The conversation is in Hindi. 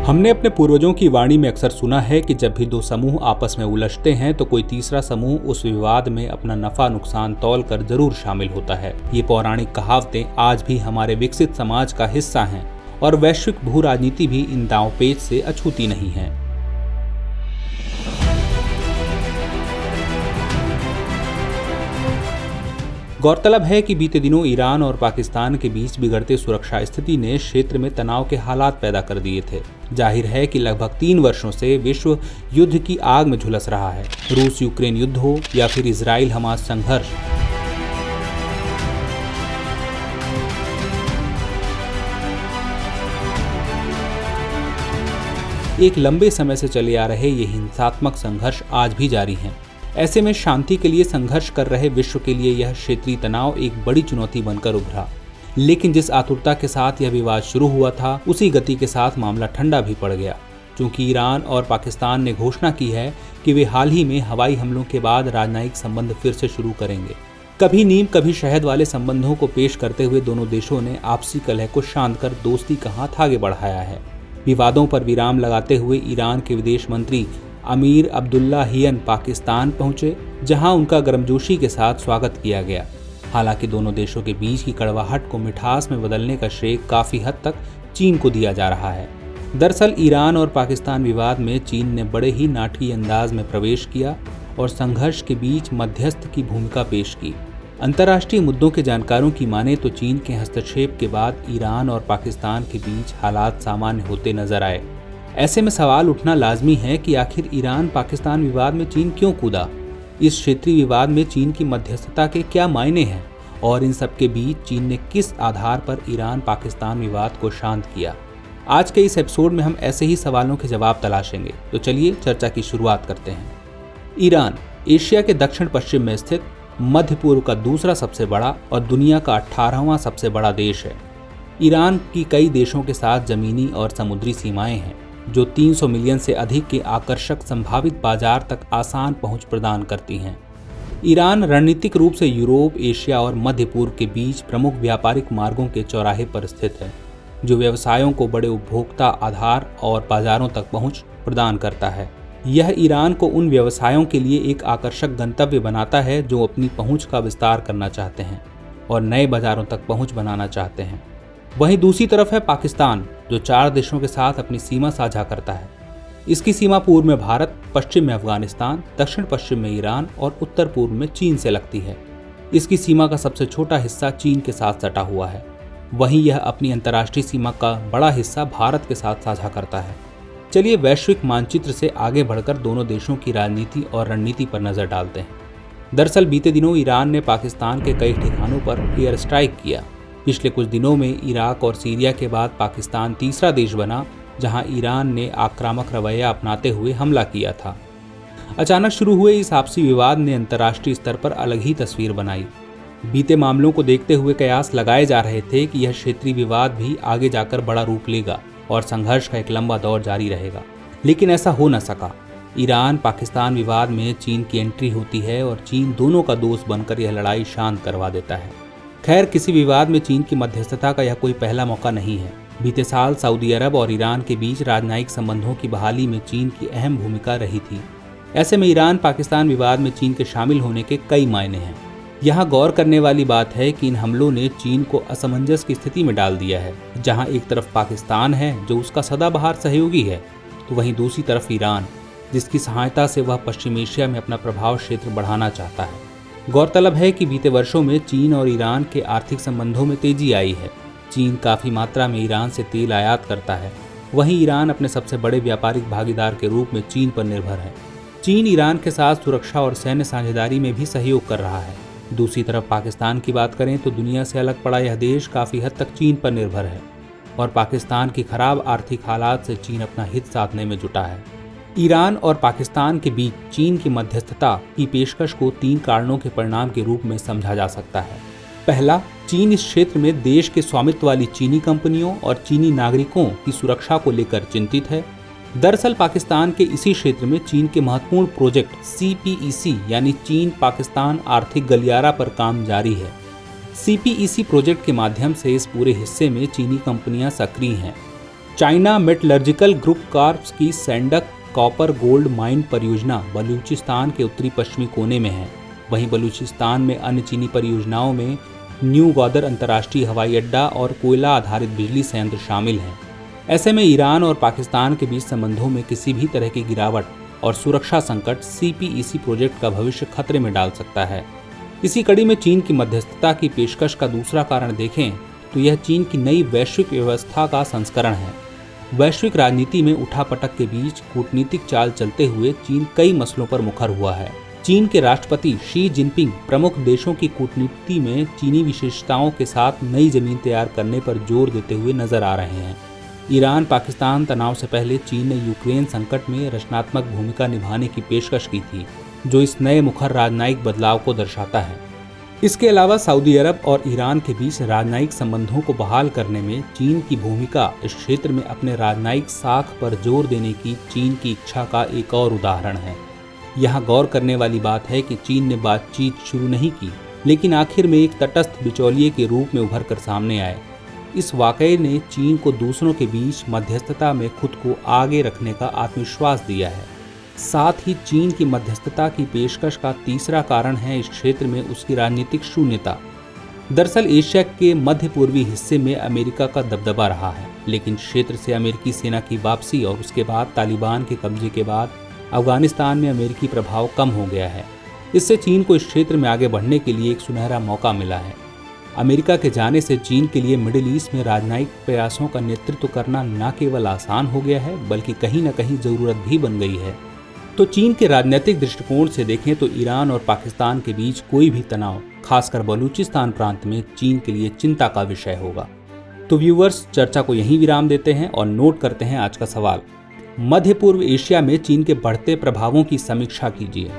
हमने अपने पूर्वजों की वाणी में अक्सर सुना है कि जब भी दो समूह आपस में उलझते हैं तो कोई तीसरा समूह उस विवाद में अपना नफा नुकसान तौल कर जरूर शामिल होता है। ये पौराणिक कहावतें आज भी हमारे विकसित समाज का हिस्सा हैं और वैश्विक भू राजनीति भी इन दांवपेच से अछूती नहीं है। गौरतलब है कि बीते दिनों ईरान और पाकिस्तान के बीच बिगड़ते सुरक्षा स्थिति ने क्षेत्र में तनाव के हालात पैदा कर दिए थे। जाहिर है कि लगभग 3 वर्षों से विश्व युद्ध की आग में झुलस रहा है। रूस यूक्रेन युद्ध हो या फिर इजराइल हमास संघर्ष, एक लंबे समय से चले आ रहे ये हिंसात्मक संघर्ष आज भी जारी हैं। ऐसे में शांति के लिए संघर्ष कर रहे विश्व के लिए यह क्षेत्रीय तनाव एक बड़ी चुनौती बनकर उभरा। लेकिन जिस आतुरता के साथ यह विवाद शुरू हुआ था, उसी गति के साथ मामला ठंडा भी पड़ गया, क्योंकि ईरान और पाकिस्तान ने घोषणा की है कि वे हाल ही में हवाई हमलों के बाद राजनयिक संबंध फिर से शुरू करेंगे। कभी नीम कभी शहद वाले संबंधों को पेश करते हुए दोनों देशों ने आपसी कलह को शांत कर दोस्ती का हाथ आगे बढ़ाया है। विवादों पर विराम लगाते हुए ईरान के विदेश मंत्री अमीर अब्दुल्लाहियन पाकिस्तान पहुंचे, जहां उनका गर्मजोशी के साथ स्वागत किया गया। हालांकि दोनों देशों के बीच की कड़वाहट को मिठास में बदलने का श्रेय काफी हद तक चीन को दिया जा रहा है। दरअसल ईरान और पाकिस्तान विवाद में चीन ने बड़े ही नाटकीय अंदाज में प्रवेश किया और संघर्ष के बीच मध्यस्थ की भूमिका पेश की। अंतर्राष्ट्रीय मुद्दों के जानकारों की माने तो चीन के हस्तक्षेप के बाद ईरान और पाकिस्तान के बीच हालात सामान्य होते नजर आए। ऐसे में सवाल उठना लाजमी है कि आखिर ईरान पाकिस्तान विवाद में चीन क्यों कूदा? इस क्षेत्रीय विवाद में चीन की मध्यस्थता के क्या मायने हैं और इन सब के बीच चीन ने किस आधार पर ईरान पाकिस्तान विवाद को शांत किया? आज के इस एपिसोड में हम ऐसे ही सवालों के जवाब तलाशेंगे। तो चलिए चर्चा की शुरुआत करते हैं। ईरान एशिया के दक्षिण पश्चिम में स्थित मध्य पूर्व का दूसरा सबसे बड़ा और दुनिया का 18वां सबसे बड़ा देश है। ईरान की कई देशों के साथ जमीनी और समुद्री सीमाएं हैं, जो 300 मिलियन से अधिक के आकर्षक संभावित बाजार तक आसान पहुंच प्रदान करती हैं। ईरान रणनीतिक रूप से यूरोप, एशिया और मध्य पूर्व के बीच प्रमुख व्यापारिक मार्गों के चौराहे पर स्थित है, जो व्यवसायों को बड़े उपभोक्ता आधार और बाजारों तक पहुंच प्रदान करता है। यह ईरान को उन व्यवसायों के लिए एक आकर्षक गंतव्य बनाता है जो अपनी पहुंच का विस्तार करना चाहते हैं और नए बाजारों तक पहुंच बनाना चाहते हैं। वहीं दूसरी तरफ है पाकिस्तान, जो 4 देशों के साथ अपनी सीमा साझा करता है। इसकी सीमा पूर्व में भारत, पश्चिम में अफगानिस्तान, दक्षिण पश्चिम में ईरान और उत्तर पूर्व में चीन से लगती है। इसकी सीमा का सबसे छोटा हिस्सा चीन के साथ सटा हुआ है। वहीं यह अपनी अंतर्राष्ट्रीय सीमा का बड़ा हिस्सा भारत के साथ साझा करता है। चलिए वैश्विक मानचित्र से आगे बढ़कर दोनों देशों की राजनीति और रणनीति पर नजर डालते हैं। दरअसल बीते दिनों ईरान ने पाकिस्तान के कई ठिकानों पर एयर स्ट्राइक किया। पिछले कुछ दिनों में इराक और सीरिया के बाद पाकिस्तान तीसरा देश बना जहां ईरान ने आक्रामक रवैया अपनाते हुए हमला किया था। अचानक शुरू हुए इस आपसी विवाद ने अंतर्राष्ट्रीय स्तर पर अलग ही तस्वीर बनाई। बीते मामलों को देखते हुए कयास लगाए जा रहे थे कि यह क्षेत्रीय विवाद भी आगे जाकर बड़ा रूप लेगा और संघर्ष का एक लंबा दौर जारी रहेगा, लेकिन ऐसा हो न सका। ईरान पाकिस्तान विवाद में चीन की एंट्री होती है और चीन दोनों का दोस्त बनकर यह लड़ाई शांत करवा देता है। खैर, किसी विवाद में चीन की मध्यस्थता का यह कोई पहला मौका नहीं है। बीते साल सऊदी अरब और ईरान के बीच राजनयिक संबंधों की बहाली में चीन की अहम भूमिका रही थी। ऐसे में ईरान पाकिस्तान विवाद में चीन के शामिल होने के कई मायने हैं। यहाँ गौर करने वाली बात है कि इन हमलों ने चीन को असमंजस की स्थिति में डाल दिया है। जहाँ एक तरफ पाकिस्तान है जो उसका सदाबहार सहयोगी है, तो वहीं दूसरी तरफ ईरान, जिसकी सहायता से वह पश्चिम एशिया में अपना प्रभाव क्षेत्र बढ़ाना चाहता है। गौरतलब है कि बीते वर्षों में चीन और ईरान के आर्थिक संबंधों में तेजी आई है। चीन काफी मात्रा में ईरान से तेल आयात करता है, वहीं ईरान अपने सबसे बड़े व्यापारिक भागीदार के रूप में चीन पर निर्भर है। चीन ईरान के साथ सुरक्षा और सैन्य साझेदारी में भी सहयोग कर रहा है। दूसरी तरफ पाकिस्तान की बात करें तो दुनिया से अलग पड़ा यह देश काफी हद तक चीन पर निर्भर है और पाकिस्तान की खराब आर्थिक हालात से चीन अपना हित साधने में जुटा है। ईरान और पाकिस्तान के बीच चीन की मध्यस्थता की पेशकश को 3 कारणों के परिणाम के रूप में समझा जा सकता है। पहला, चीन इस क्षेत्र में देश के स्वामित्व वाली चीनी कंपनियों और चीनी नागरिकों की सुरक्षा को लेकर चिंतित है। दरअसल पाकिस्तान के इसी क्षेत्र में चीन के महत्वपूर्ण प्रोजेक्ट CPEC यानी चीन पाकिस्तान आर्थिक गलियारा पर काम जारी है। CPEC प्रोजेक्ट के माध्यम से इस पूरे हिस्से में चीनी कंपनियां सक्रिय हैं। चाइना मेटलर्जिकल ग्रुप कॉर्प्स की सैंडक कॉपर गोल्ड माइन परियोजना बलूचिस्तान के उत्तरी पश्चिमी कोने में है। वहीं बलूचिस्तान में अन्य चीनी परियोजनाओं में न्यू ग्वादर अंतर्राष्ट्रीय हवाई अड्डा और कोयला आधारित बिजली संयंत्र शामिल हैं। ऐसे में ईरान और पाकिस्तान के बीच संबंधों में किसी भी तरह की गिरावट और सुरक्षा संकट CPEC प्रोजेक्ट का भविष्य खतरे में डाल सकता है। इसी कड़ी में चीन की मध्यस्थता की पेशकश का दूसरा कारण देखें तो यह चीन की नई वैश्विक व्यवस्था का संस्करण है। वैश्विक राजनीति में उठापटक के बीच कूटनीतिक चाल चलते हुए चीन कई मसलों पर मुखर हुआ है। चीन के राष्ट्रपति शी जिनपिंग प्रमुख देशों की कूटनीति में चीनी विशेषताओं के साथ नई जमीन तैयार करने पर जोर देते हुए नजर आ रहे हैं। ईरान पाकिस्तान तनाव से पहले चीन ने यूक्रेन संकट में रचनात्मक भूमिका निभाने की पेशकश की थी, जो इस नए मुखर राजनयिक बदलाव को दर्शाता है। इसके अलावा सऊदी अरब और ईरान के बीच राजनयिक संबंधों को बहाल करने में चीन की भूमिका इस क्षेत्र में अपने राजनयिक साख पर जोर देने की चीन की इच्छा का एक और उदाहरण है। यहाँ गौर करने वाली बात है कि चीन ने बातचीत शुरू नहीं की, लेकिन आखिर में एक तटस्थ बिचौलिए के रूप में उभर कर सामने आए। इस वाकये ने चीन को दूसरों के बीच मध्यस्थता में खुद को आगे रखने का आत्मविश्वास दिया है। साथ ही चीन की मध्यस्थता की पेशकश का तीसरा कारण है इस क्षेत्र में उसकी राजनीतिक शून्यता। दरअसल एशिया के मध्य पूर्वी हिस्से में अमेरिका का दबदबा रहा है, लेकिन क्षेत्र से अमेरिकी सेना की वापसी और उसके बाद तालिबान के कब्जे के बाद अफगानिस्तान में अमेरिकी प्रभाव कम हो गया है। इससे चीन को इस क्षेत्र में आगे बढ़ने के लिए एक सुनहरा मौका मिला है। अमेरिका के जाने से चीन के लिए मिडिल ईस्ट में राजनयिक प्रयासों का नेतृत्व करना न केवल आसान हो गया है, बल्कि कहीं न कहीं जरूरत भी बन गई है। तो चीन के राजनीतिक दृष्टिकोण से देखें तो ईरान और पाकिस्तान के बीच कोई भी तनाव, खासकर बलूचिस्तान प्रांत में, चीन के लिए चिंता का विषय होगा। तो व्यूअर्स, चर्चा को यहीं विराम देते हैं और नोट करते हैं आज का सवाल। मध्य पूर्व एशिया में चीन के बढ़ते प्रभावों की समीक्षा कीजिए।